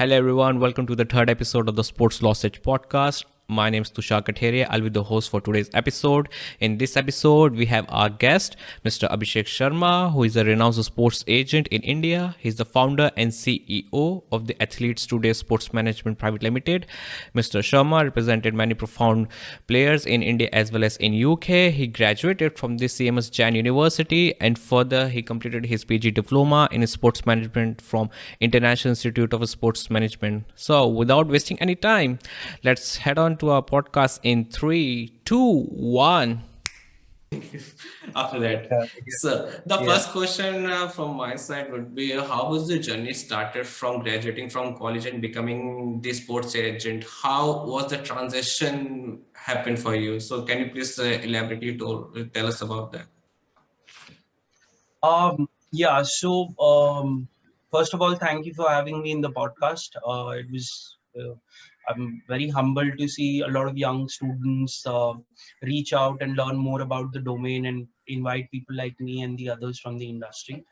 Hello, everyone. Welcome to the third episode of the Sports Sausage podcast. My name is Tushar Katheria. I'll be the host for today's episode. In this episode, we have our guest, Mr. Abhishek Sharma, who is a renowned sports agent in India. He's the founder and CEO of the Athletes Today Sports Management Private Limited. Mr. Sharma represented many profound players in India as well as in UK. He graduated from the CMS Jain University, and further he completed his PG Diploma in sports management from International Institute of Sports Management. So without wasting any time, let's head on to our podcast in 3, 2, 1. After that, so the first question from my side would be, how was the journey started from graduating from college and becoming the sports agent? How was the transition happened for you? So can you please elaborate or tell us about that? First of all, thank you for having me in the podcast. I'm very humbled to see a lot of young students reach out and learn more about the domain and invite people like me and the others from the industry.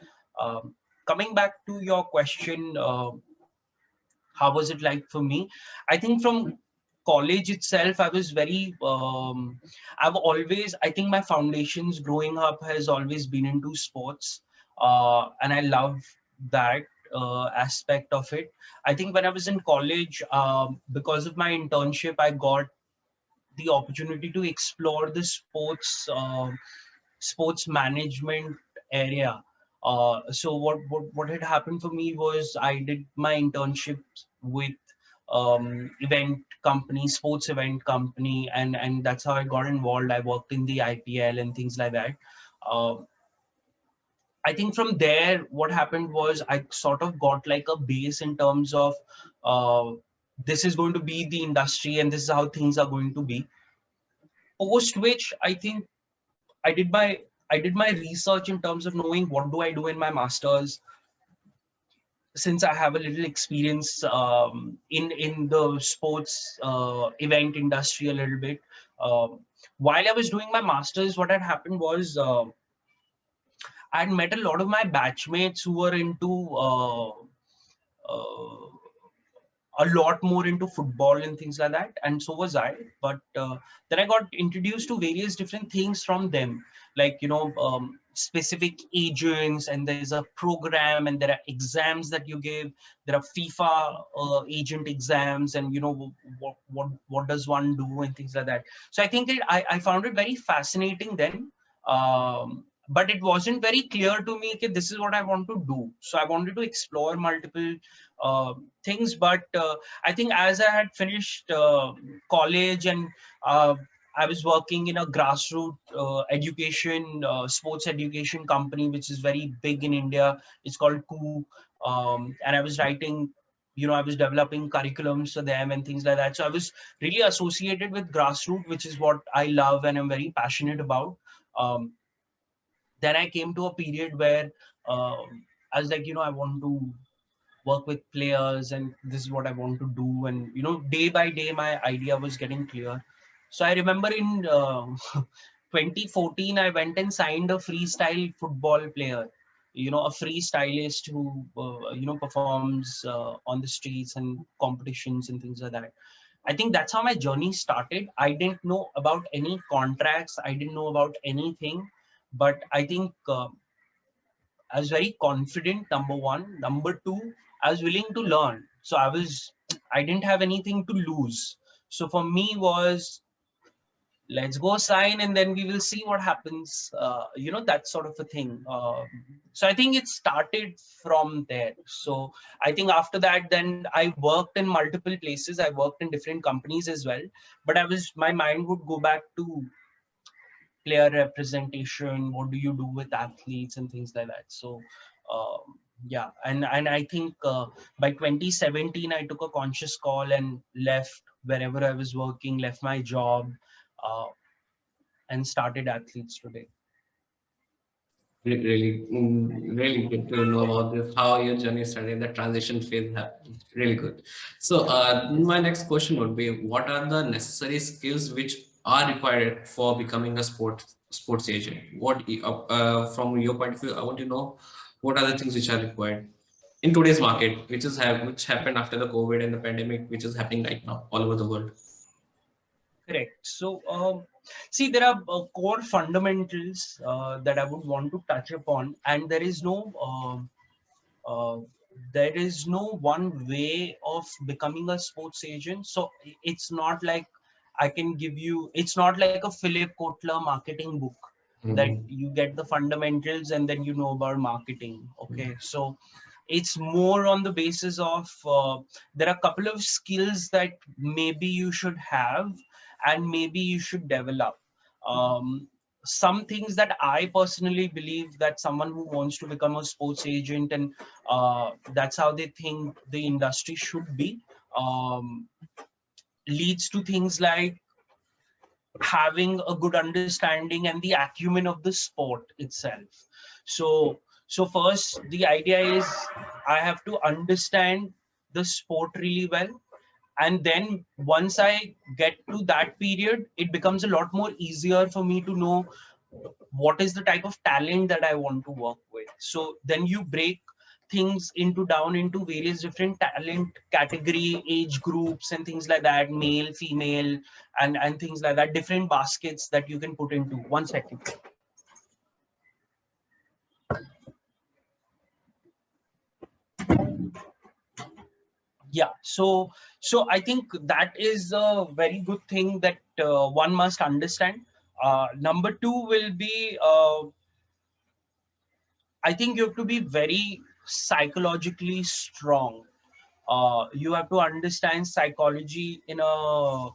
Coming back to your question, how was it like for me? I think from college itself, I was I think my foundations growing up has always been into sports. And I love that aspect of it. I think when I was in college, because of my internship, I got the opportunity to explore the sports management area. So what had happened for me was I did my internship with sports event company, and that's how I got involved. I worked in the IPL and things like that. Uh, I think from there, what happened was I sort of got like a base in terms of uh, this is going to be the industry and this is how things are going to be. Post which I think I did my I did my research in terms of knowing what do I do in my masters, since I have a little experience in the sports event industry a little bit. While I was doing my masters, what had happened was I'd met a lot of my batchmates who were into uh, a lot more into football and things like that, and so was I. But then I got introduced to various different things from them, like specific agents, and there's a program, and there are exams that you give. There are FIFA agent exams, and what does one do and things like that. So I think I found it very fascinating then. But it wasn't very clear to me, okay, this is what I want to do. So I wanted to explore multiple things. But I think as I had finished college, and I was working in a grassroots sports education company, which is very big in India. It's called Coup. And I was developing curriculums for them and things like that. So I was really associated with grassroots, which is what I love and I'm very passionate about. Then I came to a period where I was like, I want to work with players and this is what I want to do. And, day by day, my idea was getting clear. So I remember in 2014, I went and signed a freestyle football player, a freestylist who, performs on the streets and competitions and things like that. I think that's how my journey started. I didn't know about any contracts. I didn't know about anything, but I think I was very confident, number one. Number two, I was willing to learn. So I didn't have anything to lose. So for me was, let's go sign and then we will see what happens. That sort of a thing. So I think it started from there. So I think after that, then I worked in multiple places. I worked in different companies as well. But my mind would go back to player representation. What do you do with athletes and things like that? So yeah, and I think by 2017 I took a conscious call and left wherever I was working, left my job, uh, and started Athletes Today. Really good to know about this, how your journey started, the transition phase happened. Really good. So my next question would be, what are the necessary skills which are required for becoming a sports agent? From your point of view, I want to know what are the things which are required. in today's market, which happened after the COVID and the pandemic, which is happening right now all over the world? Correct. So, see, there are core fundamentals that I would want to touch upon, and uh, there is no one way of becoming a sports agent. So it's not like I can give you. It's not like a Philip Kotler marketing book that you get the fundamentals and then you know about marketing. Okay, so it's more on the basis of there are a couple of skills that maybe you should have and maybe you should develop. Some things that I personally believe that someone who wants to become a sports agent, and that's how they think the industry should be, um, leads to things like having a good understanding and the acumen of the sport itself. So first the idea is I have to understand the sport really well, and then once I get to that period, it becomes a lot more easier for me to know what is the type of talent that I want to work with. So then you break things into down into various different talent category, age groups, and things like that, male, female, and things like that, different baskets that you can put into. 1 second. Yeah. So I think that is a very good thing that one must understand. Number two will be I think you have to be very psychologically strong. You have to understand psychology in a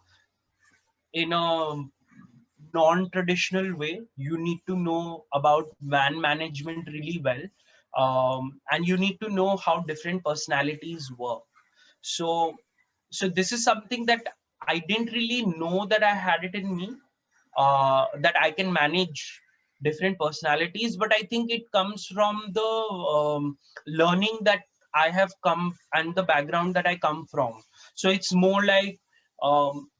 non-traditional way. You need to know about man management really well, and you need to know how different personalities work. So so this is something that I didn't really know that I had it in me, that I can manage different personalities. But I think it comes from the learning that I have come and the background that I come from. So it's more like, um,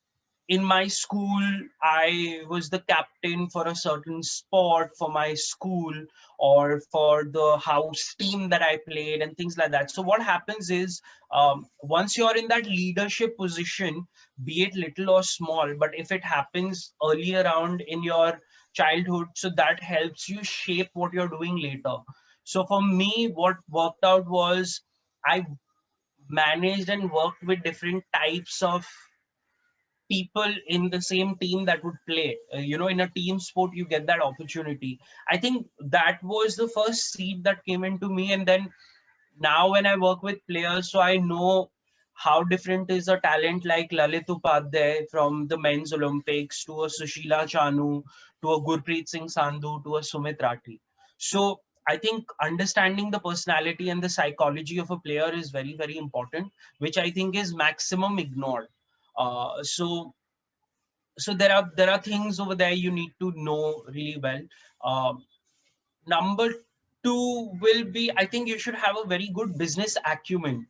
in my school, I was the captain for a certain sport for my school or for the house team that I played and things like that. So what happens is, once you're in that leadership position, be it little or small, but if it happens early around in your childhood, so that helps you shape what you're doing later. So for me, what worked out was I managed and worked with different types of people in the same team that would play. In a team sport, you get that opportunity. I think that was the first seed that came into me. And then now when I work with players, so I know how different is a talent like Lalit Upadhyay from the men's Olympics to a Sushila Chanu to a Gurpreet Singh Sandhu to a Sumit Rathi. So I think understanding the personality and the psychology of a player is very, very important, which I think is maximum ignored. So there are things over there you need to know really well. Um, Number two will be, I think you should have a very good business acumen.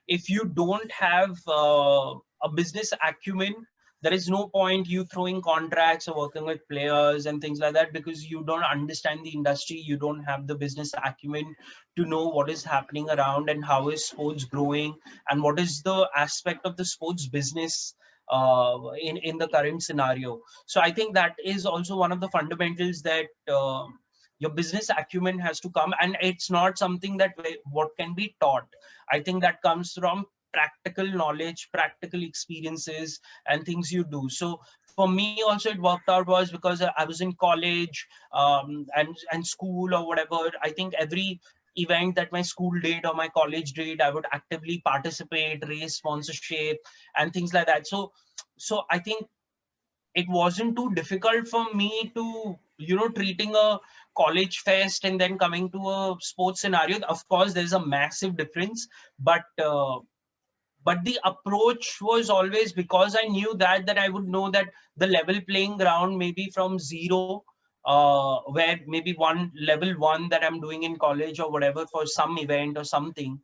If you don't have a business acumen, there is no point you throwing contracts or working with players and things like that, because you don't understand the industry. You don't have the business acumen to know what is happening around and how is sports growing and what is the aspect of the sports business in the current scenario. So I think that is also one of the fundamentals that your business acumen has to come, and it's not something that what can be taught. I think that comes from practical knowledge, practical experiences, and things you do. So for me also it worked out was because I was in college, and school or whatever. I think every event that my school did or my college did, I would actively participate, raise sponsorship and things like that. So I think it wasn't too difficult for me to, treating a college fest and then coming to a sports scenario. Of course there's a massive difference, but the approach was always, because I knew that I would know that the level playing ground maybe from zero, where maybe one level one that I'm doing in college or whatever for some event or something,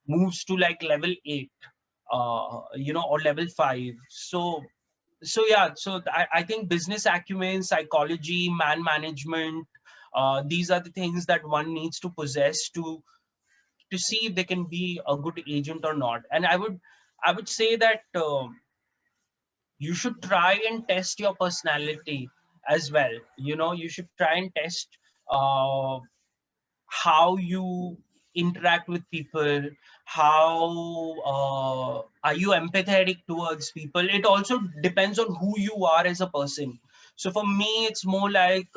moves to like level 8, or level 5. So yeah, so I think business acumen, psychology, man management, these are the things that one needs to possess to to see if they can be a good agent or not. And I would say that you should try and test your personality as well. You should try and test uh, how you interact with people, how are you empathetic towards people. It also depends on who you are as a person. So for me, it's more like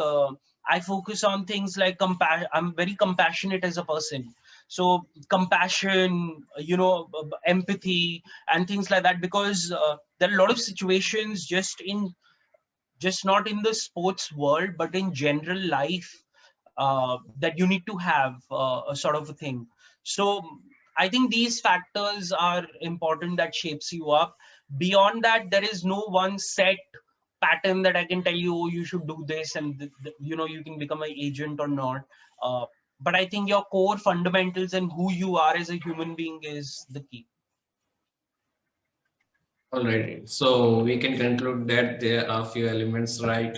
I focus on things like I'm very compassionate as a person. So compassion, empathy and things like that, because there are a lot of situations, just not in the sports world but in general life, that you need to have a sort of a thing. So I think these factors are important that shapes you up. Beyond that, there is no one set pattern that I can tell you, oh, you should do this, and you can become an agent or not. uh, but I think your core fundamentals and who you are as a human being is the key. All right. So we can conclude that there are few elements, right?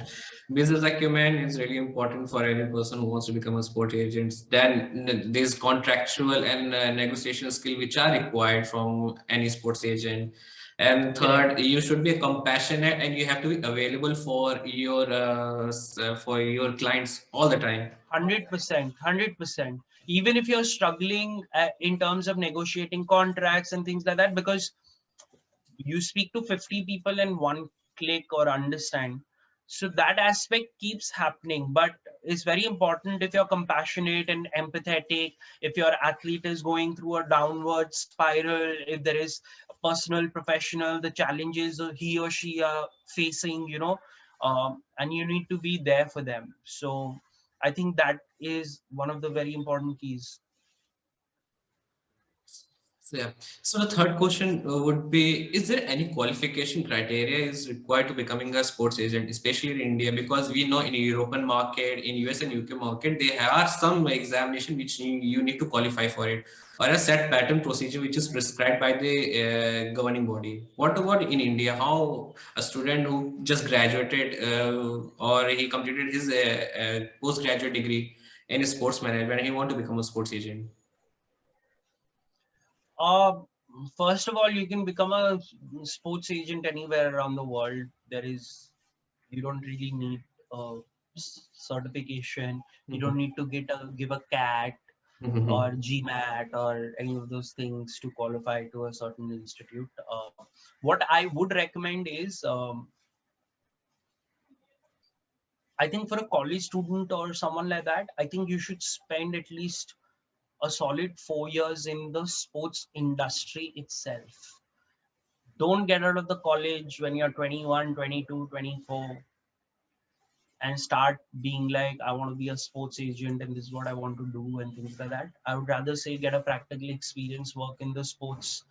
Business acumen is really important for any person who wants to become a sport agent. Then there's contractual and negotiation skill which are required from any sports agent. And Correct. third, you should be compassionate and you have to be available for your clients all the time. 100%, 100%. Even if you're struggling in terms of negotiating contracts and things like that, because you speak to 50 people and one click or understand. So that aspect keeps happening, but it's very important. If you're compassionate and empathetic, if your athlete is going through a downward spiral, if there is a personal, professional, the challenges he or she are facing, and you need to be there for them. So I think that is one of the very important keys. So, yeah. So the third question would be: is there any qualification criteria is required to becoming a sports agent, especially in India? Because we know in European market, in US and UK market, there are some examination which you need to qualify for it, or a set pattern procedure which is prescribed by the governing body. What about in India? How a student who just graduated or he completed his postgraduate degree in sports management, he want to become a sports agent? Uh, First of all, you can become a sports agent anywhere around the world. You don't really need a certification. You don't need to give a CAT or GMAT or any of those things to qualify to a certain institute. What I would recommend is, I think for a college student or someone like that, I think you should spend at least a solid 4 years in the sports industry itself. Don't get out of the college when you're 21, 22, 24 and start being like, I want to be a sports agent and this is what I want to do and things like that. I would rather say get a practical experience, work in the sports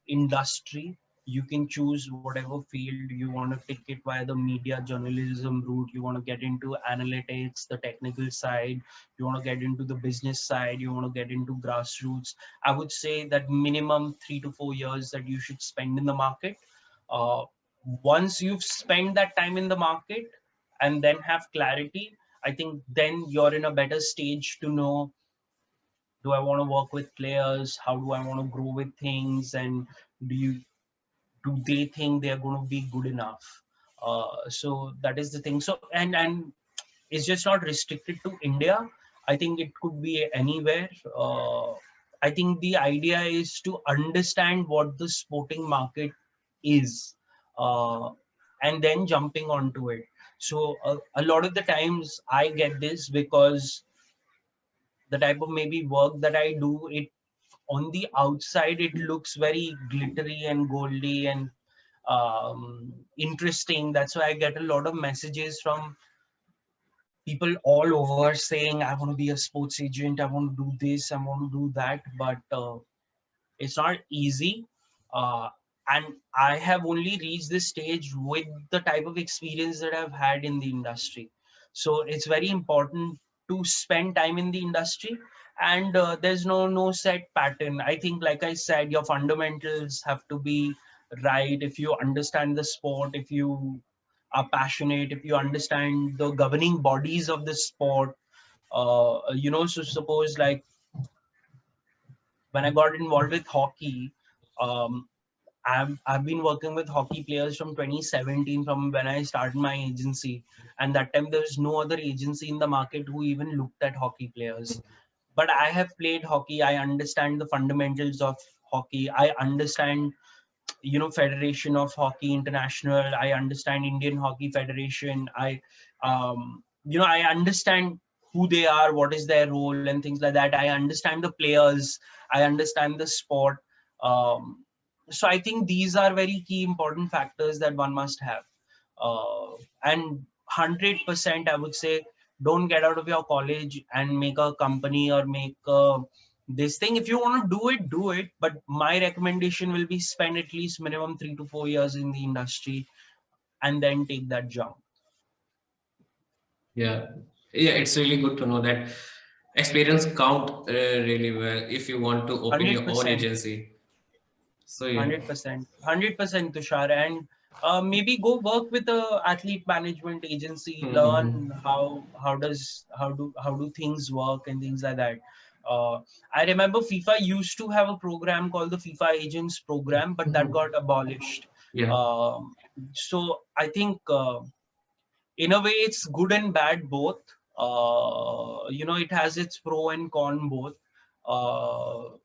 industry. You can choose whatever field you want to take it via the media journalism route. You want to get into analytics, the technical side. You want to get into the business side. You want to get into grassroots. I would say that minimum 3 to 4 years that you should spend in the market. Uh, Once you've spent that time in the market and then have clarity, I think then you're in a better stage to know, do I want to work with players? How do I want to grow with things? And do you do they think they're going to be good enough? So that is the thing. So and it's just not restricted to India. I think it could be anywhere. I think the idea is to understand what the sporting market is, uh, and then jumping onto it. So a lot of the times I get this because the type of maybe work that I do, it on the outside it looks very glittery and goldy and interesting. That's why I get a lot of messages from people all over saying, I want to be a sports agent, I want to do this, I want to do that. But it's not easy. Uh, and I have only reached this stage with the type of experience that I've had in the industry. So it's very important to spend time in the industry. And there's no set pattern. I think, like I said, your fundamentals have to be right. If you understand the sport, if you are passionate, if you understand the governing bodies of the sport, so suppose like when I got involved with hockey, um, I've been working with hockey players from 2017, from when I started my agency, and that time there was no other agency in the market who even looked at hockey players. But I have played hockey. I understand the fundamentals of hockey. I understand, Federation of Hockey International. I understand Indian Hockey Federation. I understand who they are, what is their role, and things like that. I understand the players. I understand the sport. So I think these are very key important factors that one must have. And 100%, I would say, don't get out of your college and make a company or make this thing. If you want to do it, but my recommendation will be spend at least minimum 3 to 4 years in the industry and then take that jump. Yeah, yeah, it's really good to know that experience count really well if you want to open your own 100%. agency. So yeah. 100%. 100%, Tushar. And maybe go work with a athlete management agency, Mm-hmm. learn how do things work and things like that. uh, I remember FIFA used to have a program called the FIFA Agents Program, but that got abolished. Yeah. um, so I think, in a way, it's good and bad both. It has its pro and con both. uh,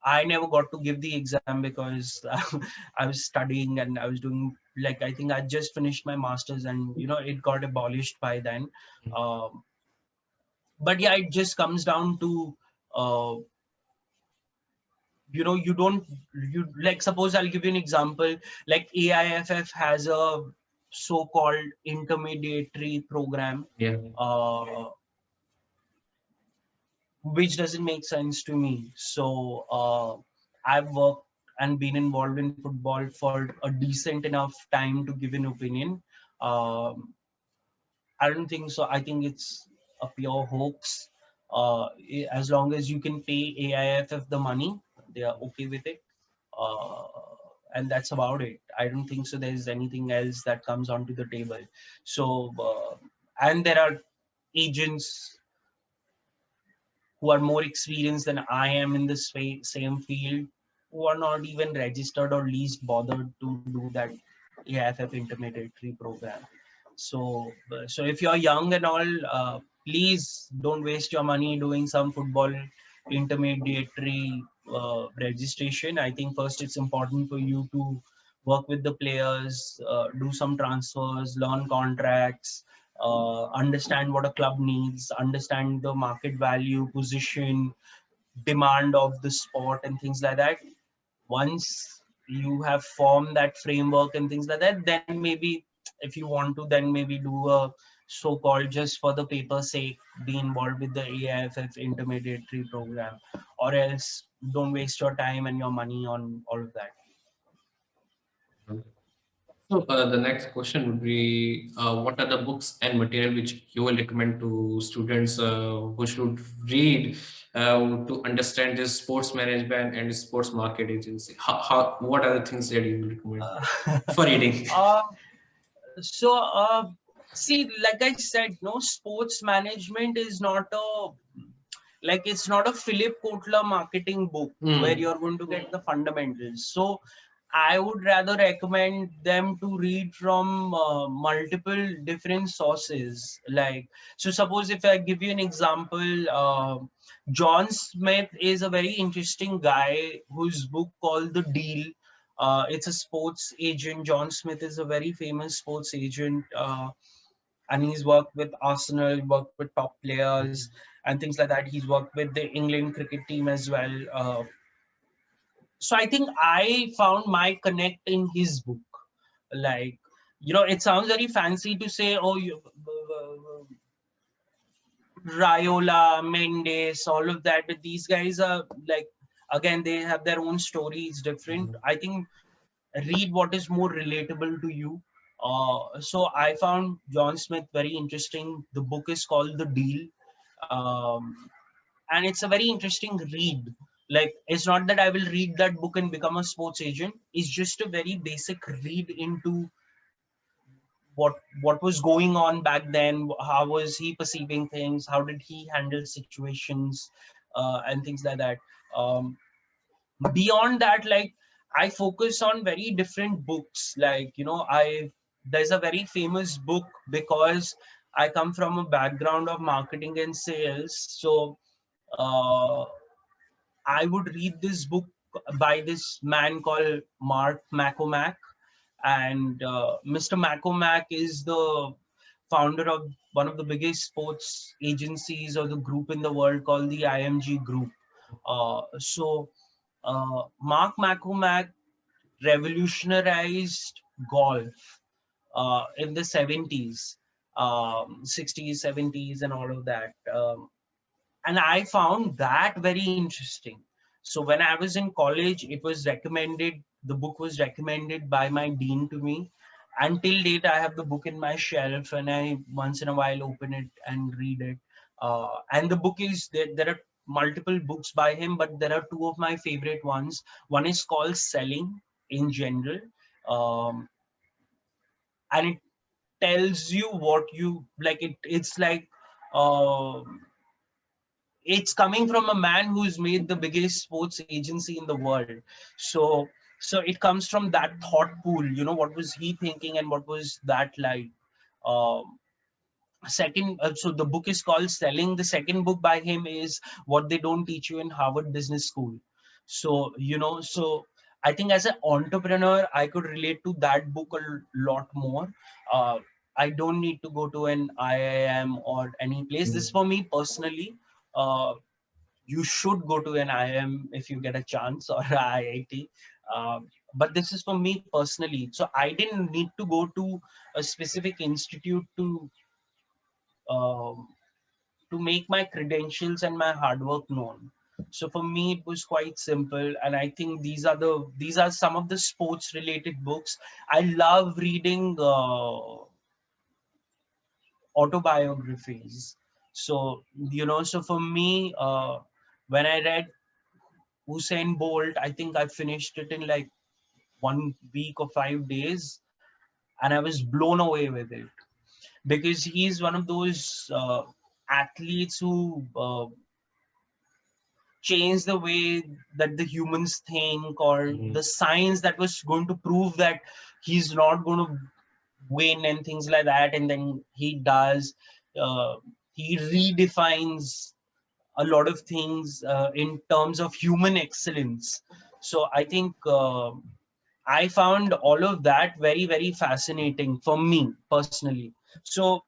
I never got to give the exam because I was studying and I was doing, like, I think I just finished my master's, and it got abolished by then. Um, but yeah, it just comes down to, uh, you don't, you like, suppose I'll give you an example. Like AIFF has a so-called intermediary program, Yeah. uh, which doesn't make sense to me. So I've worked and been involved in football for a decent enough time to give an opinion. Um, I don't think so. I think it's a pure hoax. As long as you can pay AIFF the money, they are okay with it. Uh, and that's about it. I don't think so. There's anything else that comes onto the table. So, and there are agents who are more experienced than I am in this same field, who are not even registered or least bothered to do that AIFF intermediary program. So if you're young and all, please don't waste your money doing some football intermediary registration. I think first it's important for you to work with the players, do some transfers, learn contracts, understand what a club needs, understand the market value, position, demand of the sport, and things like that. Once you have formed that framework and things like that, then maybe, if you want to, then maybe do a so-called, just for the paper's sake, be involved with the AIFF intermediary program, or else don't waste your time and your money on all of that. So the next question would be, what are the books and material which you will recommend to students who should read to understand this sports management and sports market agency? What are the things that you will recommend for reading? uh, so see, like I said, no, sports management is not a, like, it's not a Philip Kotler marketing book where Mm. you're going to get the fundamentals. So I would rather recommend them to read from multiple different sources. Like, so suppose if I give you an example, John Smith is a very interesting guy whose book called The Deal. It's a sports agent. John Smith is a very famous sports agent. And he's worked with Arsenal, worked with top players and things like that. He's worked with the England cricket team as well. So I think I found my connect in his book. Like, it sounds very fancy to say, oh, Raiola, Mendes, all of that, but these guys are like, again, they have their own story. It's different. I think read what is more relatable to you. So I found John Smith very interesting. The book is called The Deal. And it's a very interesting read. Like, it's not that I will read that book and become a sports agent. It's just a very basic read into what was going on back then, how was he perceiving things, how did he handle situations, and things like that. Um, Beyond that, like, I focus on very different books. Like, I there's a very famous book, because I come from a background of marketing and sales. So uh, I would read this book by this man called Mark McCormack. And Mr. McCormack is the founder of one of the biggest sports agencies or the group in the world called the IMG Group. Mark McCormack revolutionized golf in the 70s, 60s, 70s, and all of that. And I found that very interesting. So when I was in college, it was recommended, the book was recommended by my dean to me. Until date, I have the book in my shelf, and I once in a while open it and read it. And the book is there are multiple books by him, but there are two of my favorite ones. One is called Selling in General, um, and it tells you what you like. It's like, um it's coming from a man who's made the biggest sports agency in the world. So so it comes from that thought pool, what was he thinking and what was that like. um Second, so the book is called Selling. The second book by him is What They Don't Teach You in Harvard Business School. So I think as an entrepreneur, I could relate to that book a lot more. uh, I don't need to go to an IIM or any place. This for me personally. uh, you should go to an IIM if you get a chance, or a IIT. But this is for me personally. So I didn't need to go to a specific institute um, to make my credentials and my hard work known. So for me, it was quite simple, and I think these are some of the sports related books. I love reading autobiographies. So for me, when I read Usain Bolt, I think I finished it in like 1 week or 5 days, and I was blown away with it, because he's one of those athletes who changed the way that the humans think, or the science that was going to prove that he's not going to win and things like that, and then he does. Uh, he redefines a lot of things in terms of human excellence. So I think I found all of that very, very fascinating for me personally. So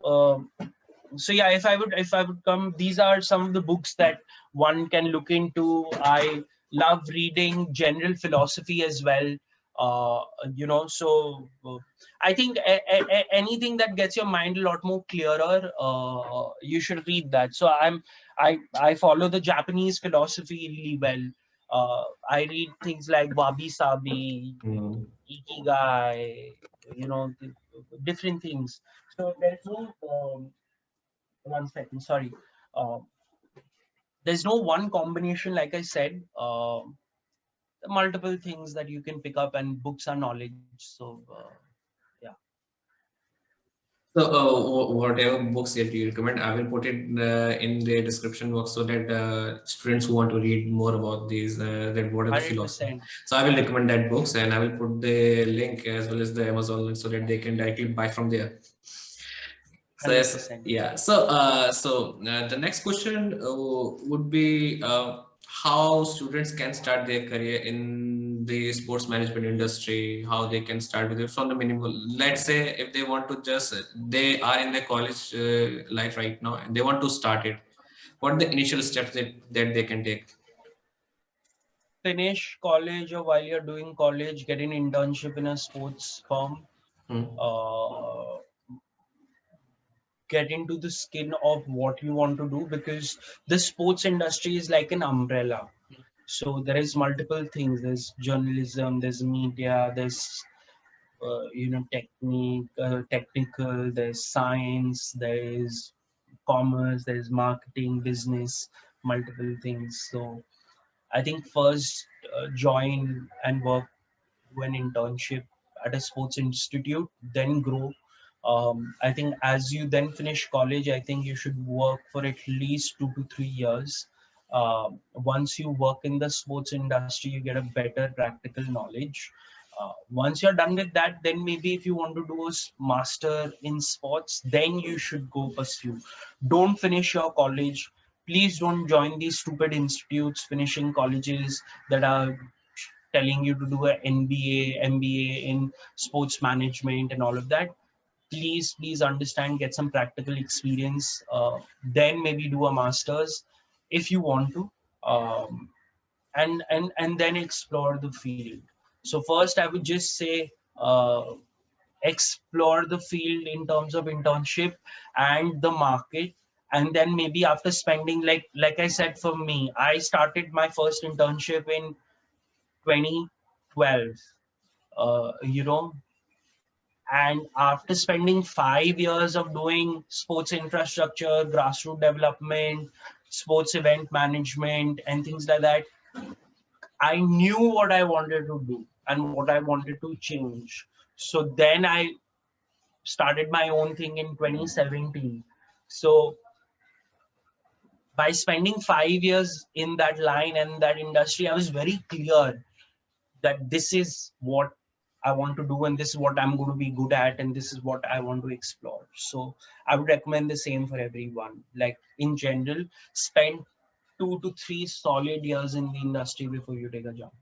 yeah, if I would come, these are some of the books that one can look into. I love reading general philosophy as well. uh so I think anything that gets your mind a lot more clearer, you should read that. So I follow the Japanese philosophy really well. I read things like Wabi Sabi, Ikigai, different things. So there's no 1 second, sorry. Uh, there's no one combination, like I said. Multiple things that you can pick up, and books are knowledge. So yeah. So, whatever books that you recommend, I will put it in the description box so that students who want to read more about these, that what are the philosophy. 100%. So, I will recommend that books, and I will put the link as well as the Amazon link so that they can directly buy from there. So yes, 100%. yeah. So the next question would be how students can start their career in the sports management industry. How they can start with it from the minimal. Let's say if they want to just they are in the college life right now and they want to start it. What are the initial steps that they can take? Finish college, or while you're doing college, get an internship in a sports firm. Uh, get into the skin of what you want to do, because the sports industry is like an umbrella. So there is multiple things. There's journalism, there's media, there's technical, there's science, there's commerce, there's marketing, business, multiple things. So I think first join and work, do an internship at a sports institute, then grow. I think as you then finish college, I think you should work for at least 2 to 3 years. Once you work in the sports industry, you get a better practical knowledge. Once you're done with that, then maybe if you want to do a master in sports, then you should go pursue. Don't finish your college. Please don't join these stupid institutes, finishing colleges that are telling you to do an MBA, MBA in sports management and all of that. Please understand, get some practical experience, then maybe do a master's if you want to, and then explore the field. So first I would just say, explore the field in terms of internship and the market. And then maybe after spending, like I said, for me, I started my first internship in 2012, you know, and after spending 5 years of doing sports infrastructure, grassroots development, sports event management, and things like that, I knew what I wanted to do and what I wanted to change. So then I started my own thing in 2017. So by spending 5 years in that line and that industry, I was very clear that this is what I want to do, and this is what I'm going to be good at, and this is what I want to explore. So I would recommend the same for everyone. Like in general, spend 2 to 3 solid years in the industry before you take a jump.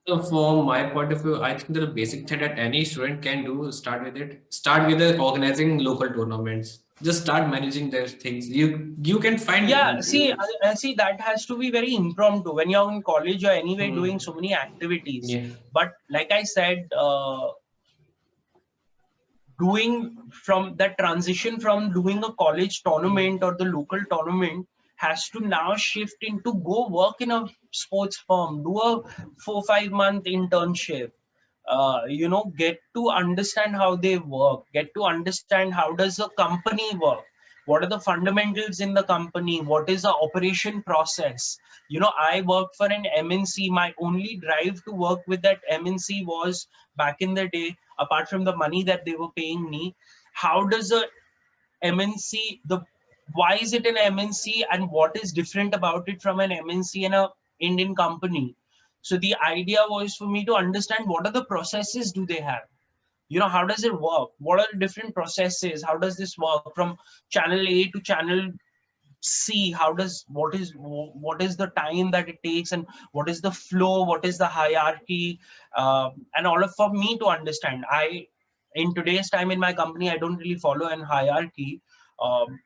So from my point of view, I think the basic thing that any student can do is start with it. Start with organizing local tournaments. Just start managing their things. You can Yeah, find. see that has to be very impromptu. When you're in college, you're anyway doing so many activities. Yeah. But like I said, doing from that transition from doing a college tournament or the local tournament has to now shift into go work in a sports firm, do a 4 5 month internship, get to understand how they work, get to understand how does a company work, what are the fundamentals in the company, what is the operation process. I worked for an MNC. My only drive to work with that MNC was, back in the day, apart from the money that they were paying me, how does a MNC, why is it an MNC and what is different about it from an MNC and a Indian company? So the idea was for me to understand what are the processes do they have. How does it work? What are the different processes? How does this work from channel A to channel C? What is the time that it takes, and what is the flow? What is the hierarchy? And all of for me to understand. In today's time in my company, I don't really follow an hierarchy, um,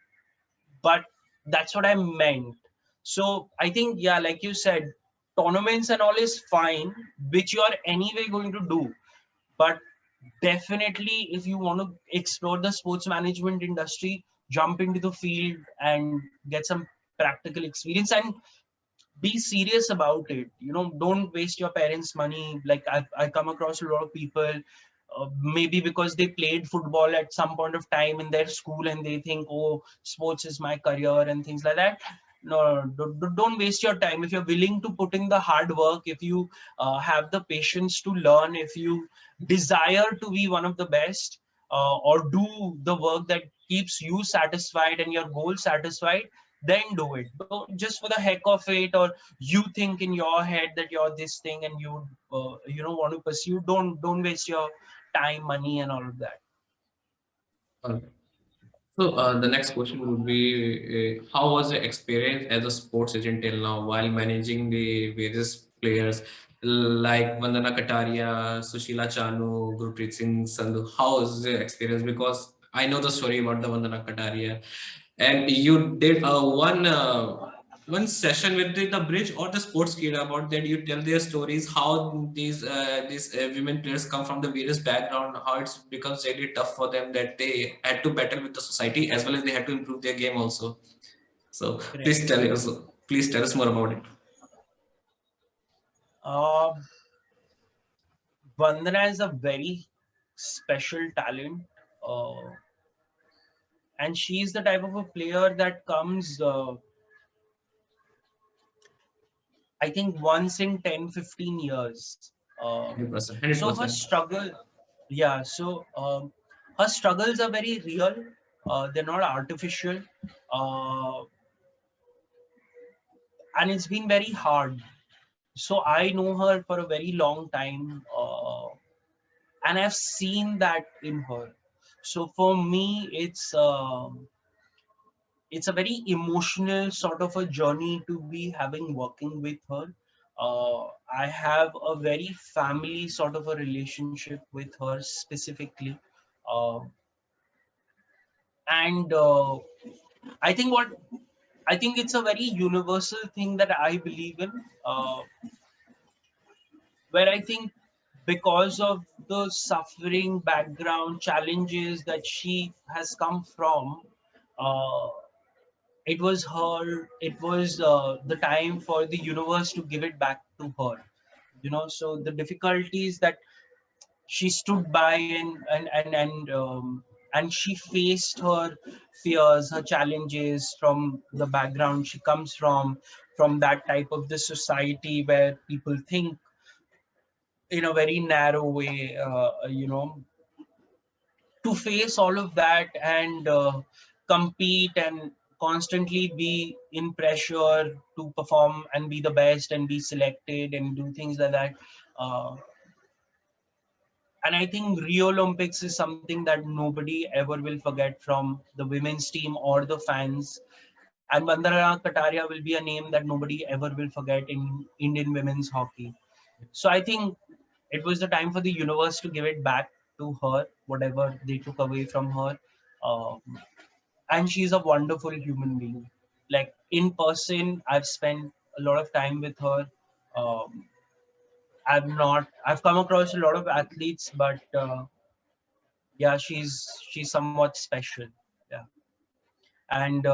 but that's what I meant. So I think, yeah, like you said, tournaments and all is fine, which you are anyway going to do. But definitely, if you want to explore the sports management industry, jump into the field and get some practical experience and be serious about it. Don't waste your parents' money. Like I come across a lot of people, maybe because they played football at some point of time in their school and they think, oh, sports is my career and things like that. No, don't waste your time. If you're willing to put in the hard work, if you have the patience to learn, if you desire to be one of the best, or do the work that keeps you satisfied and your goal satisfied, then do it. Don't, just for the heck of it, or you think in your head that you're this thing and you want to pursue. Don't waste your time, money, and all of that. Okay. So the next question would be, how was the experience as a sports agent till now while managing the various players like Vandana Kataria, Sushila Chanu, Gurpreet Singh Sandhu? How was the experience? Because I know the story about the Vandana Kataria, and you did one session with the bridge or the sports kid about that. You tell their stories, how these women players come from the various background, how it's becomes really tough for them, that they had to battle with the society as well as they had to improve their game also. So Correct. please tell us more about it. uh, Vandana is a very special talent, uh, and she's the type of a player that comes, I think, once in 10 15 years. 100%, So her 100%. struggle, yeah, so her struggles are very real. They're not artificial. uh, and it's been very hard. So I know her for a very long time, and I've seen that in her. So for me, it's a very emotional sort of a journey to be having working with her. I have a very family sort of a relationship with her specifically, uh, and I think what I think it's a very universal thing that I believe in, where I think because of the suffering background challenges that she has come from, uh, it was the time for the universe to give it back to her. So the difficulties that she stood by and she faced her fears, her challenges from the background she comes from that type of the society where people think in a very narrow way, to face all of that and compete and constantly be in pressure to perform and be the best and be selected and do things like that. uh, and I think Rio Olympics is something that nobody ever will forget from the women's team or the fans. And Vandana Kataria will be a name that nobody ever will forget in Indian women's hockey. So I think it was the time for the universe to give it back to her, whatever they took away from her. Um, and she's a wonderful human being. Like in person, I've spent a lot of time with her. Um, I've come across a lot of athletes, but yeah, she's somewhat special. Yeah. And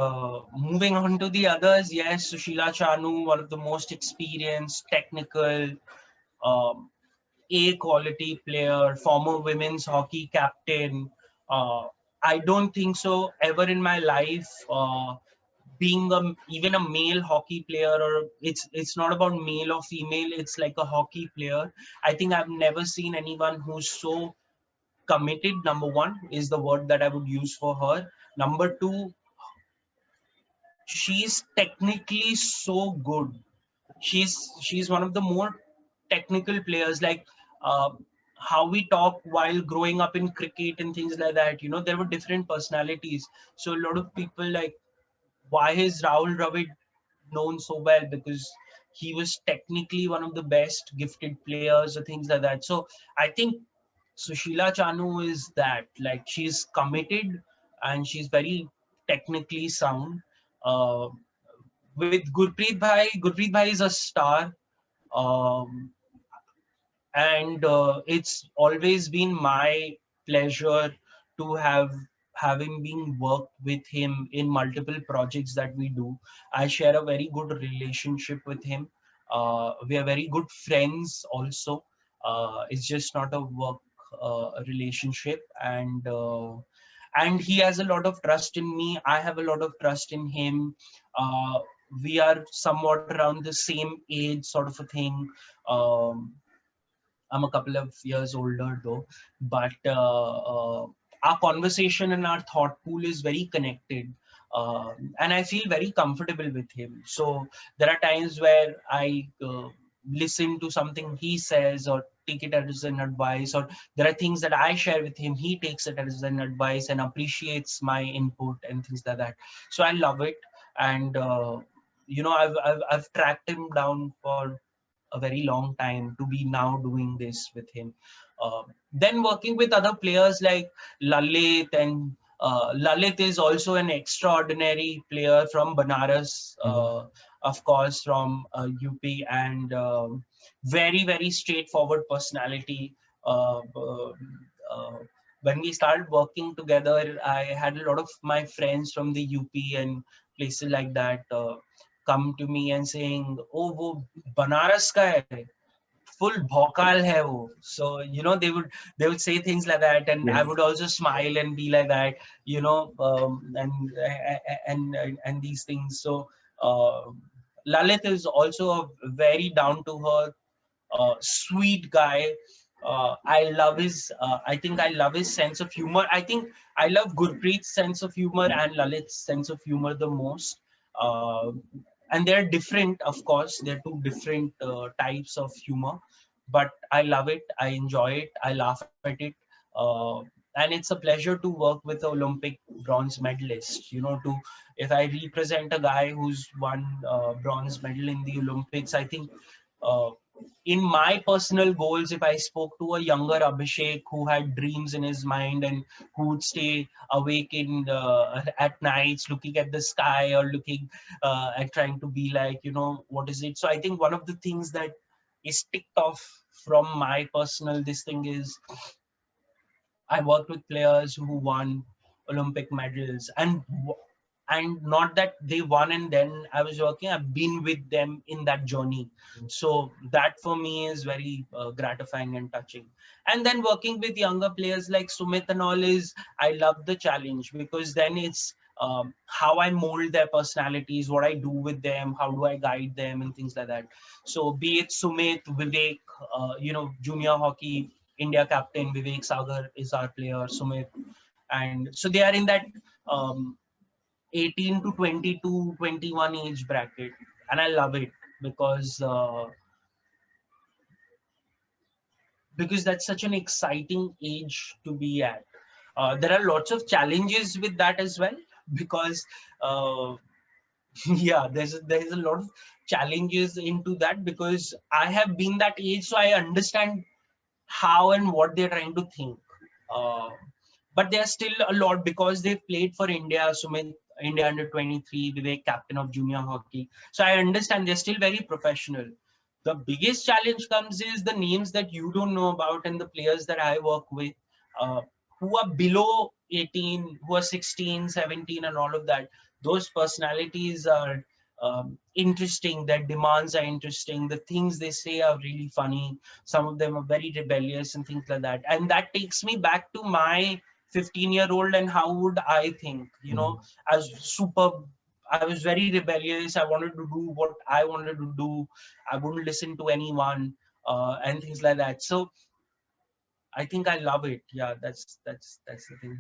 moving on to the others, yes, Sushila Chanu, one of the most experienced, technical, um, A quality player, former women's hockey captain. Uh, I don't think so ever in my life, being even a male hockey player, or it's not about male or female. It's like a hockey player. I think I've never seen anyone who's so committed. Number one is the word that I would use for her. Number two, she's technically so good. She's one of the more technical players. Like uh, how we talk while growing up in cricket and things like that. There were different personalities. So a lot of people like, why is Rahul Dravid known so well? Because he was technically one of the best gifted players or things like that. So I think Sushila Chanu is that, like, she's committed and she's very technically sound. Uh, with Gurpreet Bhai is a star. Um, and it's always been my pleasure to having been worked with him in multiple projects that we do. I share a very good relationship with him. We are very good friends also. It's just not a work relationship, and he has a lot of trust in me. I have a lot of trust in him. uh, we are somewhat around the same age, sort of a thing. um, I'm a couple of years older though, but our conversation and our thought pool is very connected. And I feel very comfortable with him. So there are times where I listen to something he says or take it as an advice, or there are things that I share with him. He takes it as an advice and appreciates my input and things like that. So I love it. And, I've tracked him down for a very long time to be now doing this with him. Then working with other players like Lalit, and Lalit is also an extraordinary player from Banaras, of course, from UP, and very, very straightforward personality. Uh, uh, uh, when we started working together, I had a lot of my friends from the UP and places like that come to me and saying, "Oh, वो बनारस का है, full भौकाल है वो." So they would say things like that, and I Yes. would also smile and be like that, and these things. So uh, Lalit is also a very down to earth, sweet guy. I think I love his sense of humor. I think I love Gurpreet's sense of humor and Lalit's sense of humor the most. Uh, and they're different, of course. They're two different types of humor, but I love it. I enjoy it. I laugh at it. Uh, and it's a pleasure to work with an Olympic bronze medalist. If I represent a guy who's won bronze medal in the Olympics, I think uh, in my personal goals, if I spoke to a younger Abhishek who had dreams in his mind and who would stay awake at nights looking at the sky or looking at trying to be like, what is it? So I think one of the things that is ticked off from my personal this thing is I worked with players who won Olympic medals, and not that they won and then I was working. I've been with them in that journey, so that for me is very gratifying and touching. And then working with younger players like Sumit and all is, I love the challenge, because then it's how I mold their personalities, what I do with them, how do I guide them, and things like that. So be it Sumit, Vivek, junior hockey India captain Vivek Sagar is our player, Sumit. And so they are in that 18 to 22, 21 age bracket. And I love it because that's such an exciting age to be at. There are lots of challenges with that as well, because uh, yeah, there's a lot of challenges into that, because I have been that age, so I understand how and what they're trying to think. Uh, but there's still a lot, because they've played for India. Sumit, India under 23, Vivek, captain of junior hockey. So I understand they're still very professional. The biggest challenge comes is the names that you don't know about and the players that I work with, uh, who are below 18, who are 16, 17, and all of that. Those personalities are interesting. Their demands are interesting. The things they say are really funny. Some of them are very rebellious and things like that. And that takes me back to my 15-year-old and how would I think, as super. I was very rebellious. I wanted to do what I wanted to do. I wouldn't listen to anyone and things like that. So I think I love it. Yeah, that's the thing.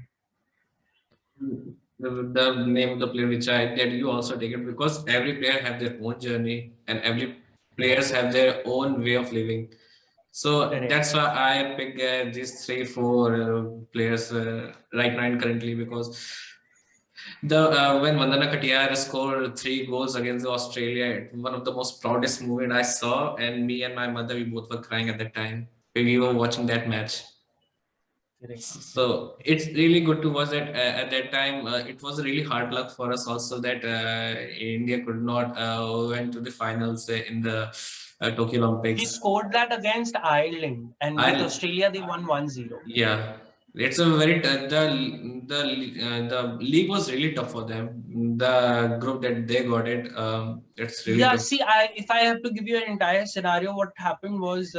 The name of the player which I that you also take it, because every player have their own journey and every players have their own way of living. So Correct. that's why I pick these three, four players right now and currently, because the when Vandana Katiyar scored 3 goals against Australia, one of the most proudest moment I saw, and me and my mother, we both were crying at that time when we were watching that match. Correct. So it's really good to watch that. At that time, it was really hard luck for us also that India could not went to the finals in the Tokyo We Olympics. scored that against Ireland, and with I Australia, they won 1-0. Yeah, it's a very the league was really tough for them. The group that they got it, it's really Yeah, tough. see, if I have to give you an entire scenario, what happened was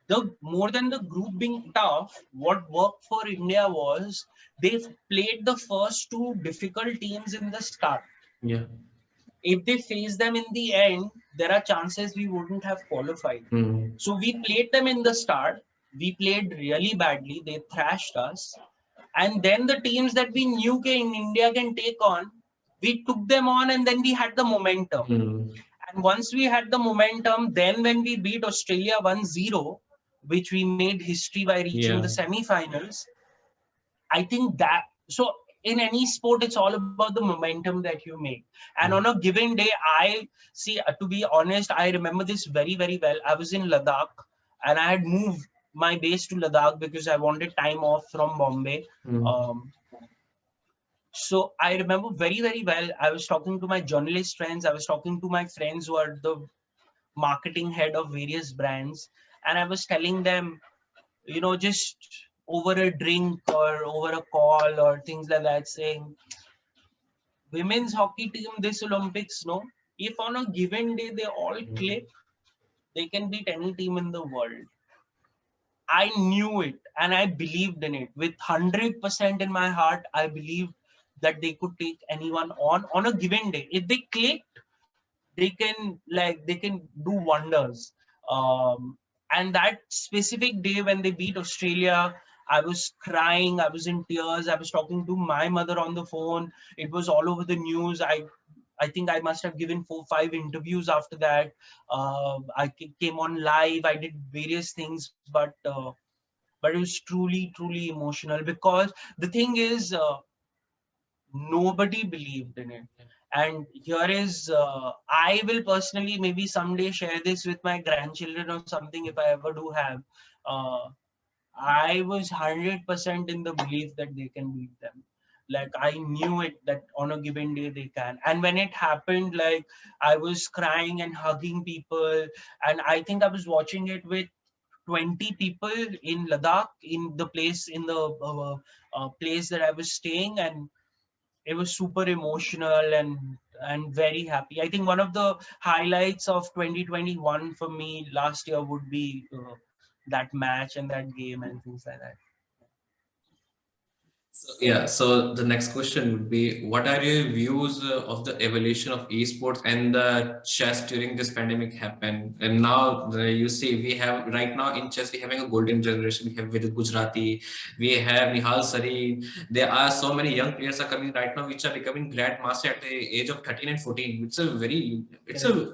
the more than the group being tough, what worked for India was they played the first two difficult teams in the start. Yeah. If they face them in the end, there are chances we wouldn't have qualified. Mm. So we played them in the start. We played really badly. They thrashed us. And then the teams that we knew in India can take on, we took them on, and then we had the momentum. Mm. And once we had the momentum, then when we beat Australia 1-0, which we made history by reaching the Yeah. semi-finals, I think that, so in any sport, it's all about the momentum that you make. And on a given day, I see, to be honest, I remember this very, very well. I was in Ladakh and I had moved my base to Ladakh because I wanted time off from Bombay. Mm. So I remember very, very well. I was talking to my journalist friends. I was talking to my friends who are the marketing head of various brands. And I was telling them, just over a drink or over a call or things like that, saying, women's hockey team this Olympics, no, if on a given day they all click, they can beat any team in the world. I knew it and I believed in it with 100% in my heart. I believed that they could take anyone on a given day. If they clicked, they can do wonders. And that specific day when they beat Australia, I was crying. I was in tears. I was talking to my mother on the phone. It was all over the news. I think I must have given 4-5 interviews after that. I came on live. I did various things, but it was truly emotional, because the thing is, nobody believed in it. And here is, I will personally maybe someday share this with my grandchildren or something, if I ever do have. Uh, I was 100% in the belief that they can beat them. Like, I knew it, that on a given day they can. And when it happened, like, I was crying and hugging people. And I think I was watching it with 20 people in Ladakh, in the place, in the place that I was staying. And it was super emotional and very happy. I think one of the highlights of 2021 for me last year would be that match and that game and things like that. So the next question would be, what are your views of the evolution of esports and the chess during this pandemic happened? And now you see, we have right now in chess, we having a golden generation. We have Vidit Gujarati, we have Nihal Sareen. There are so many young players are coming right now, which are becoming grandmaster at the age of 13 and 14. It's a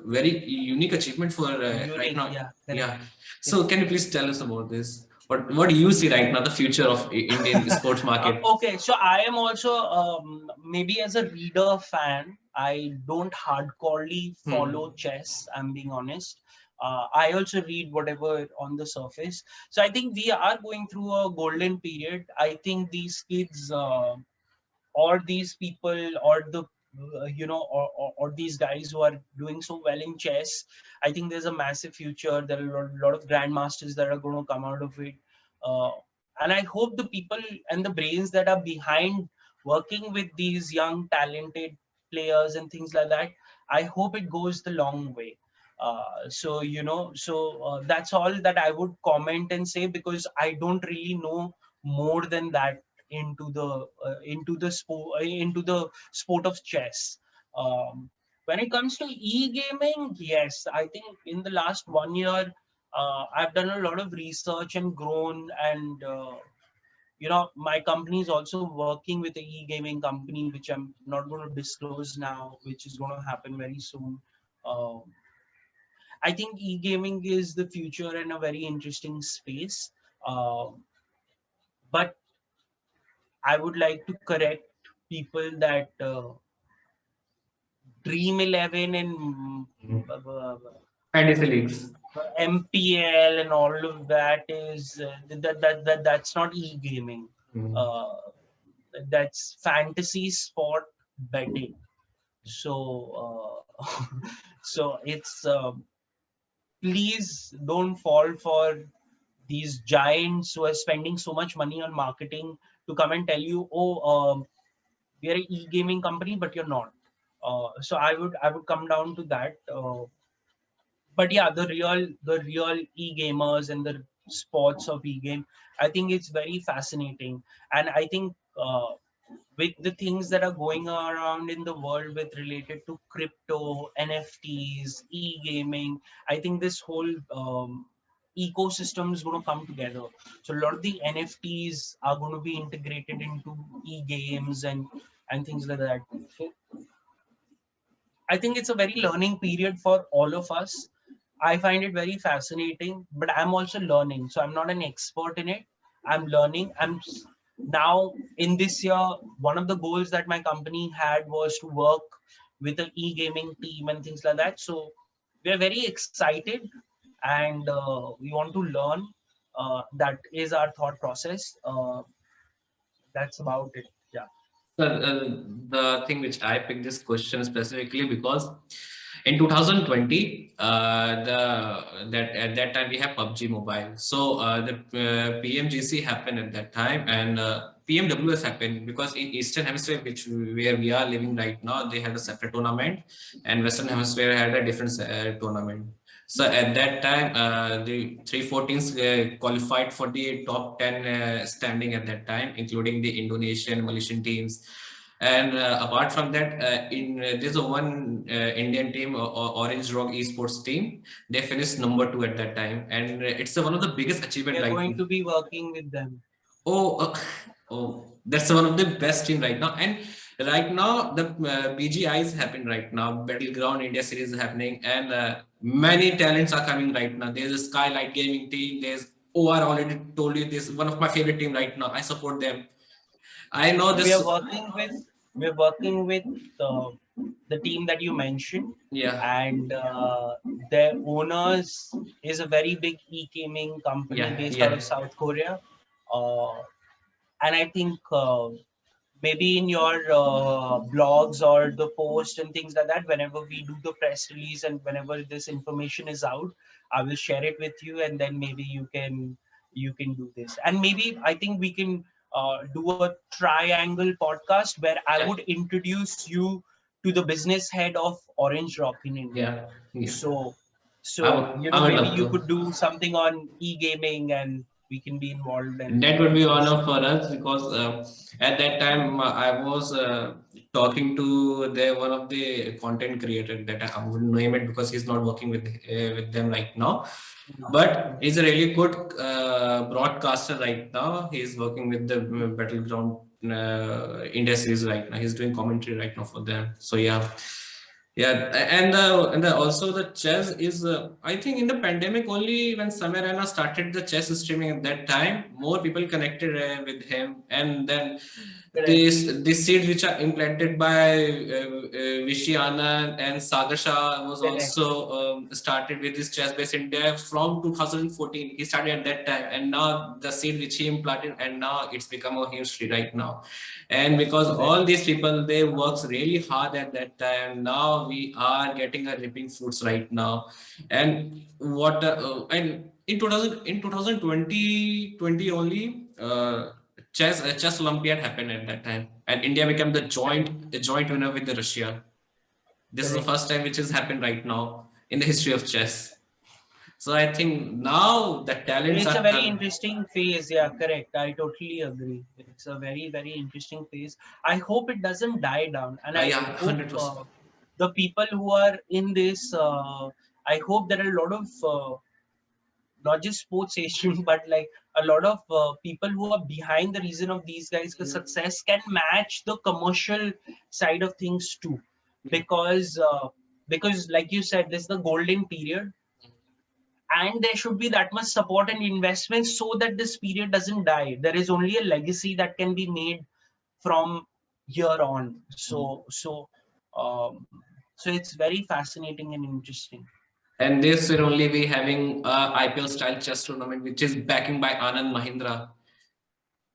very unique achievement for right now. Yeah. So can you please tell us about this? What do you see right now, the future of Indian sports market? Okay, so I am also, maybe as a reader fan, I don't hardcorely follow chess, I'm being honest. I also read whatever on the surface. So I think we are going through a golden period. I think these kids, or these people, or the or these guys who are doing so well in chess, I think there's a massive future. There are a lot of grandmasters that are going to come out of it. uh, and I hope the people and the brains that are behind working with these young talented players and things like that, I hope it goes the long way. That's all that I would comment and say, because I don't really know more than that into the sport of chess. When it comes to e-gaming, yes, I think in the last 1 year, I've done a lot of research and grown, and my company is also working with a e-gaming company, which I'm not going to disclose now, which is going to happen very soon. Um, I think e-gaming is the future and a very interesting space. But I would like to correct people that Dream 11 and Fantasy leagues. MPL and all of that is that's not e-gaming. That's fantasy sport betting. So so it's please don't fall for these giants who are spending so much money on marketing to come and tell you, oh, we are an e-gaming company, but you're not. So I would come down to that. But yeah, the real e-gamers and the sports of e-game, I think it's very fascinating. And I think with the things that are going around in the world with related to crypto, NFTs, e-gaming, I think this whole ecosystem is going to come together. So a lot of the NFTs are going to be integrated into e-games and things like that. So I think it's a very learning period for all of us. I find it very fascinating, but I'm also learning. So I'm not an expert in it. I'm learning. Now in this year, one of the goals that my company had was to work with an e-gaming team and things like that. So we're very excited, and we want to learn. That is our thought process. That's about it. Yeah. So the thing which I picked this question specifically because in 2020, that at that time we have PUBG Mobile. So the PMGC happened at that time, and PMWS happened because in Eastern Hemisphere, where we are living right now, they had a separate tournament, and Western Hemisphere had a different tournament. So at that time, the 314s qualified for the top 10 standing at that time, including the Indonesian, Malaysian teams. And apart from that, there's a one Indian team, Orange Rock Esports team. They finished number 2 at that time, and it's one of the biggest achievement. We're going to be working with them. Oh, oh, that's one of the best team right now. And Right now, the BGI is happening right now. Battleground India Series is happening, and many talents are coming right now. There's a Skylight Gaming team. There's I already told you this. One of my favorite team right now. I support them. I know we this. are working with we're working with uh, the team that you mentioned, Yeah, and their owners is a very big e-gaming company yeah, based out of yeah, South Korea, uh, and I think maybe in your blogs or the post and things like that, whenever we do the press release and whenever this information is out, I will share it with you, and then maybe you can do this, and maybe I think we can do a triangle podcast where I yeah, would introduce you to the business head of Orange Rock in India. yeah, yeah. So, I so would, I would maybe love you to. could do something on e-gaming, and we can be involved and That would be push. honor for us because at that time I was talking to one of the content creator that I wouldn't name it because he's not working with them right now, but he's a really good broadcaster right now. He's working with the Battleground India series right now. He's doing commentary right now for them. So yeah. Yeah, and also the chess is I think in the pandemic only when Samir Raina started the chess streaming at that time, more people connected with him, and then Correct. these seeds which are implanted by Vishy Anand and Sagar Shah was Correct. also started with this chess based India from 2014. He started at that time, and now the seed which he implanted, and now it's become a history right now. And because Correct. all these people they works really hard at that time, now we are getting a reaping fruits right now. And what and in 2000 in 2020 only chess Olympiad happened at that time, and India became the joint winner with the Russia. This is the Correct. first time which has happened right now in the history of chess. So I think now the talents It's a are very coming. interesting phase. Yeah, correct. I totally agree. It's a very, very interesting phase. I hope it doesn't die down. And I Yeah, hope 100%. the people who are in this, I hope there are a lot of, not just sports agents, but like a lot of people who are behind the reason of these guys' success can match the commercial side of things too. Because, because like you said, this is the golden period, and there should be that much support and investment so that this period doesn't die. There is only a legacy that can be made from here on. Um, so it's very fascinating and interesting. And this will only be having a IPL style chess tournament, which is backing by Anand Mahindra.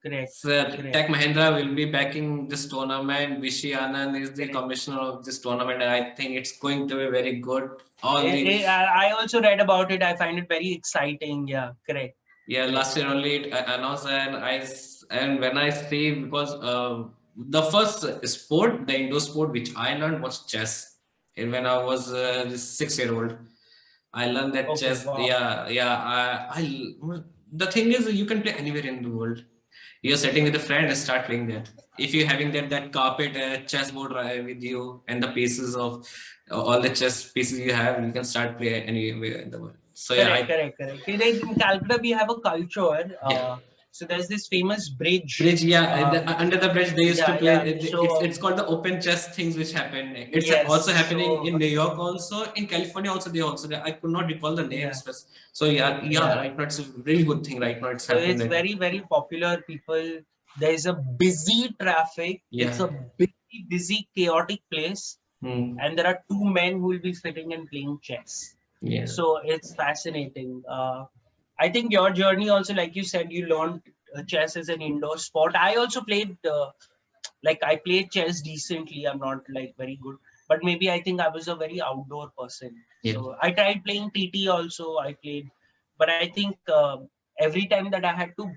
Correct. So Tech Correct. Mahindra will be backing this tournament. Vishy Anand is the Correct. commissioner of this tournament, and I think it's going to be very good. All the I also read about it. I find it very exciting. Yeah, correct. Yeah, Correct. last year only it announced, and and when I see because the first sport, the indoor sport which I learned was chess. And when I was 6 year old, I learned that Okay. chess. Wow. Yeah, yeah. The thing is, you can play anywhere in the world. You're sitting with a friend and start playing that. If you're having that carpet chessboard with you and the pieces of all the chess pieces you have, you can start play anywhere in the world. So yeah, Correct. Correct. Correct. In Calcutta, we have a culture. yeah. So there's this famous bridge. Bridge, yeah. Under the bridge, they used to Yeah. play. Yeah. So It's called the open chess things which happen. It's also yes. happening So in New York, also in California. Also, I could not recall the yeah. names. So yeah, yeah. Yeah. Right now, it's a really good thing. Right now, it's So happening. it's There. very, very popular. People, there's a busy traffic. It's Yeah. a busy, busy, chaotic place. Hmm. And there are two men who will be sitting and playing chess. Yeah. So it's fascinating. I think your journey also, like you said, you learned chess as an indoor sport. I also played, like I played chess decently. I'm not like very good, but maybe I think I was a very outdoor person. Yeah. So I tried playing TT also. I played, but I think every time that I had to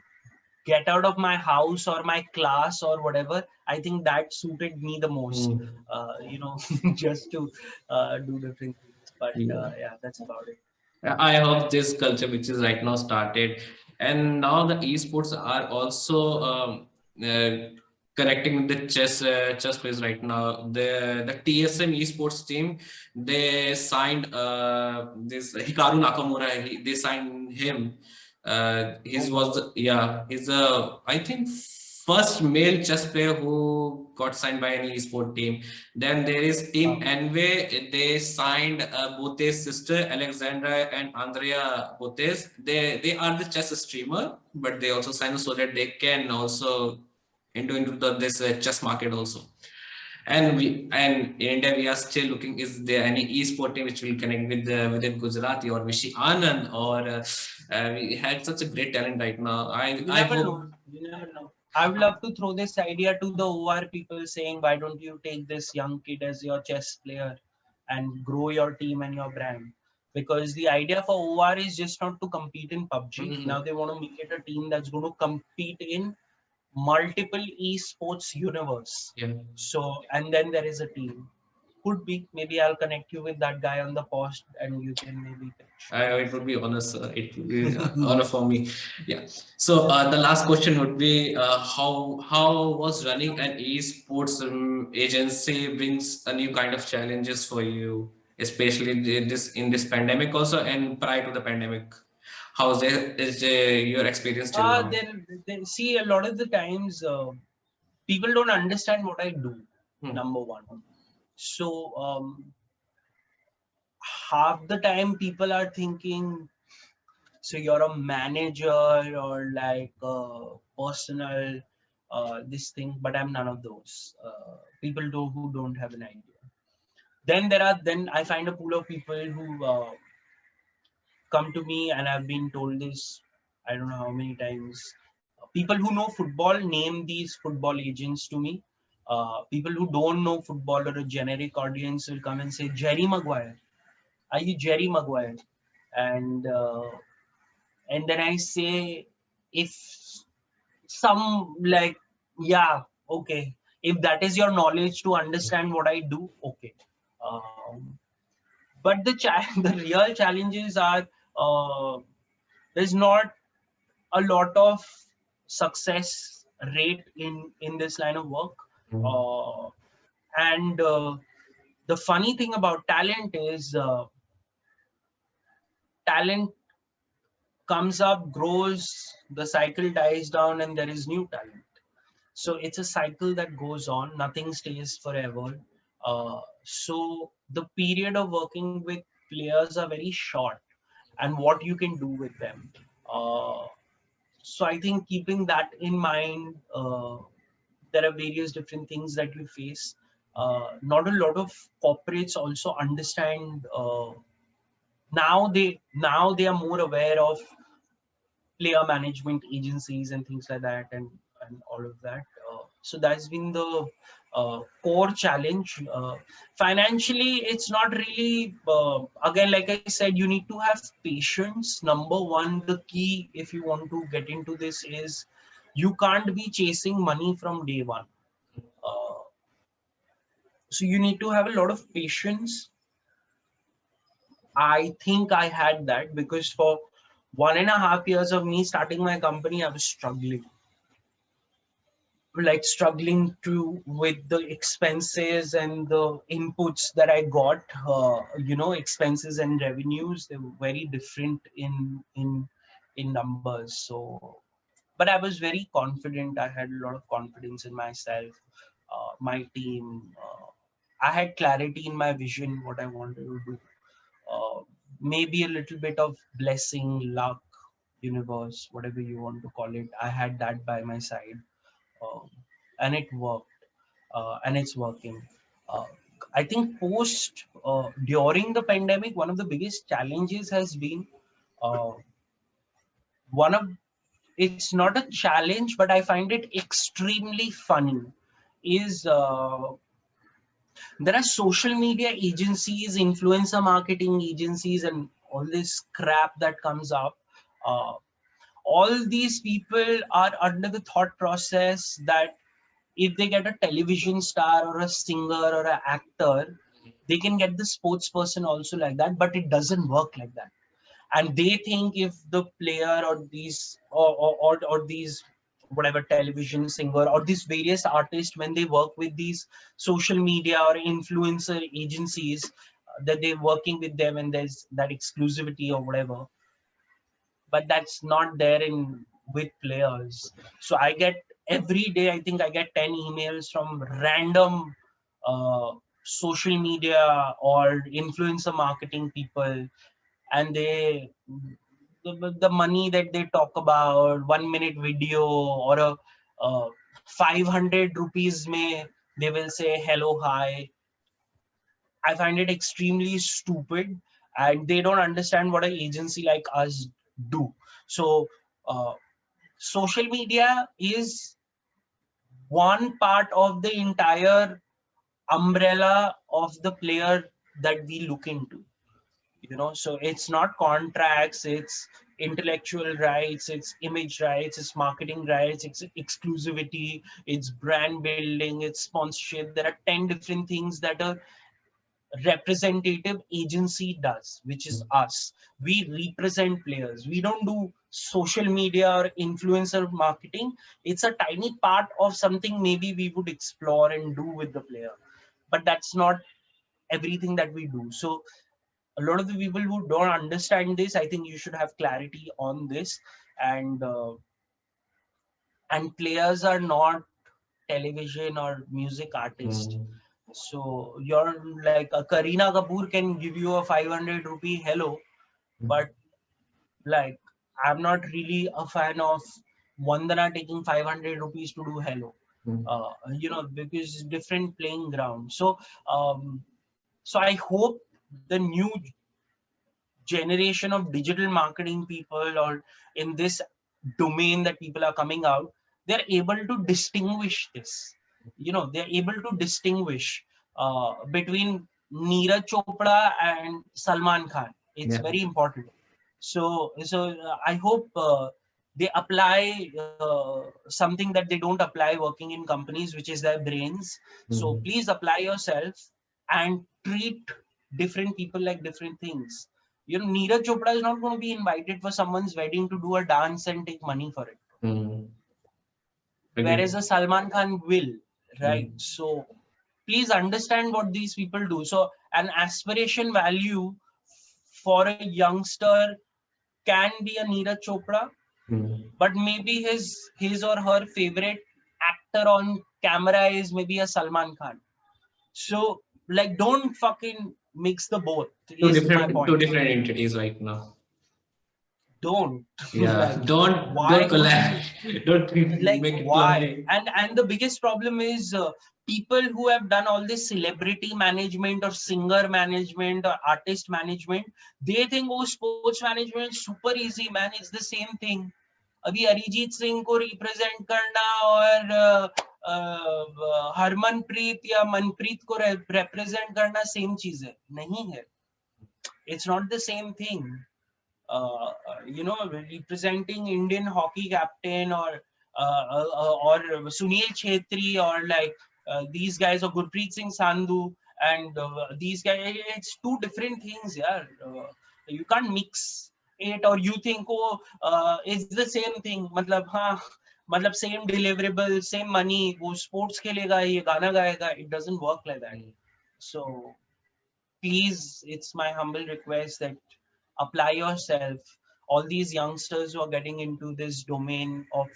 get out of my house or my class or whatever, I think that suited me the most. Hmm. Just to do different things. But Yeah. yeah, that's about it. I hope this culture, which is right now started, and now the esports are also connecting with the chess players right now. The TSM esports team, they signed this Hikaru Nakamura. They signed him. Oh His was wow. he's I think first male chess player who got signed by any esport team. Then there is Team Envy. They signed Bote's sister Alexandra and Andrea Botes. They are the chess streamer, but they also signed so that they can also into this chess market also. And in India we are still looking, is there any e-sport team which will connect with within Gujarati or Vishi Anand, or we had such a great talent right now. I hope. You never know. I would love to throw this idea to the OR people, saying, why don't you take this young kid as your chess player and grow your team and your brand? Because the idea for OR is just not to compete in PUBG. Now they want to make it a team that's going to compete in multiple esports universe. Yeah. So, and then there is a team. Could be. Maybe I'll connect you with that guy on the post, and you can maybe pitch. It would be honest. It would be honor for me. Yeah. So the last question would be, how was running an esports agency brings a new kind of challenges for you, especially in this pandemic also and prior to the pandemic. How is your experience till now? Then see, a lot of the times people don't understand what I do. Number one. So half the time people are thinking, so you're a manager or like a personal this thing, but I'm none of those. People who don't have an idea. Then I find a pool of people who come to me, and I've been told this, I don't know how many times. People who know football name these football agents to me. People who don't know football or a generic audience will come and say, Jerry Maguire, are you Jerry Maguire? And then I say, if some like, yeah, okay. If that is your knowledge to understand what I do, okay. But the real challenges are there's not a lot of success rate in this line of work. And the funny thing about talent is talent comes up, grows, the cycle dies down, and there is new talent. So it's a cycle that goes on. Nothing stays forever. So the period of working with players are very short, and what you can do with them. So I think keeping that in mind, there are various different things that you face. Not a lot of corporates also understand. Now they are more aware of player management agencies and things like that, and all of that. So that's been the core challenge. Financially, it's not really. Again, like I said, you need to have patience. Number one, the key if you want to get into this is you can't be chasing money from day one. Uh, so you need to have a lot of patience. I think I had that because for 1.5 years of me starting my company, I was struggling to with the expenses and the inputs that I got. Expenses and revenues, they were very different in numbers. So, but I was very confident. I had a lot of confidence in myself, my team. I had clarity in my vision, what I wanted to do. Maybe a little bit of blessing, luck, universe, whatever you want to call it. I had that by my side, um, and it worked, and it's working. Uh, I think during the pandemic, one of the biggest challenges has been uh, one of it's not a challenge, but I find it extremely funny. Is There are social media agencies, influencer marketing agencies, and all this crap that comes up. Uh, all these people are under the thought process that if they get a television star or a singer or an actor, they can get the sports person also like that, but it doesn't work like that. And they think if the player or these or these whatever television singer or these various artists, when they work with these social media or influencer agencies, that they're working with them and there's that exclusivity or whatever, but that's not there in with players. So I get every day I think I get 10 emails from random social media or influencer marketing people, and the money that they talk about, 1 minute video or a 500 rupees may they will say hello, hi. I find it extremely stupid, and they don't understand what an agency like us do. So uh, social media is one part of the entire umbrella of the player that we look into. So it's not contracts, it's intellectual rights, it's image rights, it's marketing rights, it's exclusivity, it's brand building, it's sponsorship. There are 10 different things that a representative agency does, which is us. We represent players. We don't do social media or influencer marketing. It's a tiny part of something maybe we would explore and do with the player, but that's not everything that we do. So a lot of the people who don't understand this, I think you should have clarity on this. And players are not television or music artists. So you're like a Kareena Kapoor can give you a 500 rupee hello, but like I'm not really a fan of Vandana taking 500 rupees to do hello. Because different playing ground. So I hope the new generation of digital marketing people, or in this domain that people are coming out, they're able to distinguish this. They're able to distinguish between Neeraj Chopra and Salman Khan. It's very important. So I hope they apply something that they don't apply working in companies, which is their brains. So please apply yourself and treat different people like different things. Neeraj Chopra is not going to be invited for someone's wedding to do a dance and take money for it. Whereas a Salman Khan will, right? So please understand what these people do. So an aspiration value for a youngster can be a Neeraj Chopra, but maybe his or her favorite actor on camera is maybe a Salman Khan. So like, don't fucking mix the both. Is my point. Two different entities right now. Don't. Yeah, like, don't why collab. Don't like make it why? clumsy. And the biggest problem is people who have done all this celebrity management or singer management or artist management, they think, oh, sports management is super easy, man. It's the same thing. अभी अरिजीत सिंह को represent करना और हरमनप्रीत या मनप्रीत को represent करना same चीज है? नहीं है. It's not the same thing. Representing Indian hockey captain or Sunil Chhetri, or like these guys, or Gurpreet Singh Sandhu, and these guys, it's two different things. Yeah, you can't mix it, or you think, oh, it's the same thing. मतलब same deliverable, same money. वो sports खेलेगा, ये गाना गाएगा. It doesn't work like that. So please, it's my humble request that apply yourself. All these youngsters who are getting into this domain of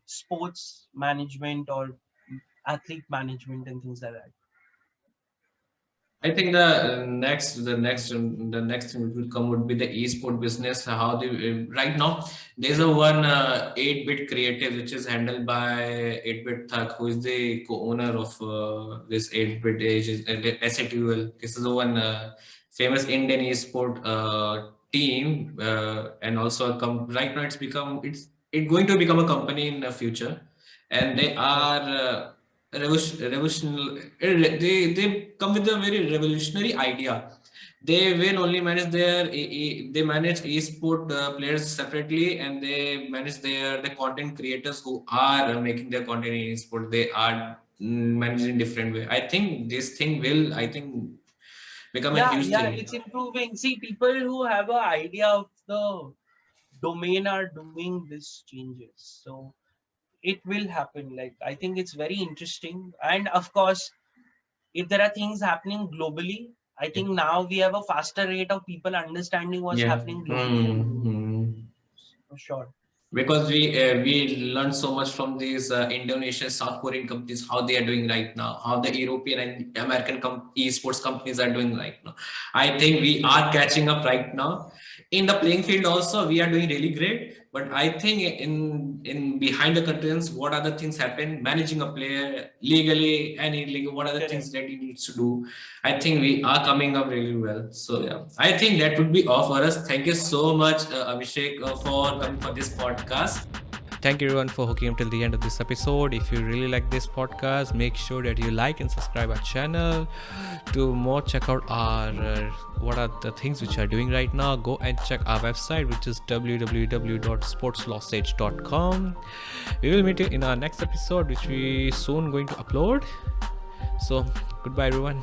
sports management or athlete management and things like that. I think the next thing which will come would be the esport business. How they right now there's a one 8-bit creative which is handled by 8-bit Thak, who is the co-owner of this 8-bit age SATUL. This is the one famous Indian esport team, and also right now it's going to become a company in the future, and they are. They come with a very revolutionary idea. They will only manage they manage esport players separately, and they manage the content creators who are making their content in esport. They are managed in different way. I think this thing will become a huge thing. It's improving. See, people who have an idea of the domain are doing these changes. So it will happen. Like, I think it's very interesting. And of course, if there are things happening globally, I think now we have a faster rate of people understanding what's happening globally. For sure. because we learned so much from these Indonesian, South Korean companies, how they are doing right now, how the European and American esports companies are doing right now. I think we are catching up right now. In the playing field also, we are doing really great. But I think in behind the curtains, what are the things happen? Managing a player legally and illegally, what are the things that he needs to do? I think we are coming up really well. So yeah, I think that would be all for us. Thank you so much, Abhishek, for coming for this podcast. Thank you everyone for hooking up till the end of this episode. If you really like this podcast, make sure that you like and subscribe our channel. To more check out our what are the things which are doing right now, go and check our website, which is www.sportslausage.com. We will meet you in our next episode, which we soon going to upload. So goodbye everyone.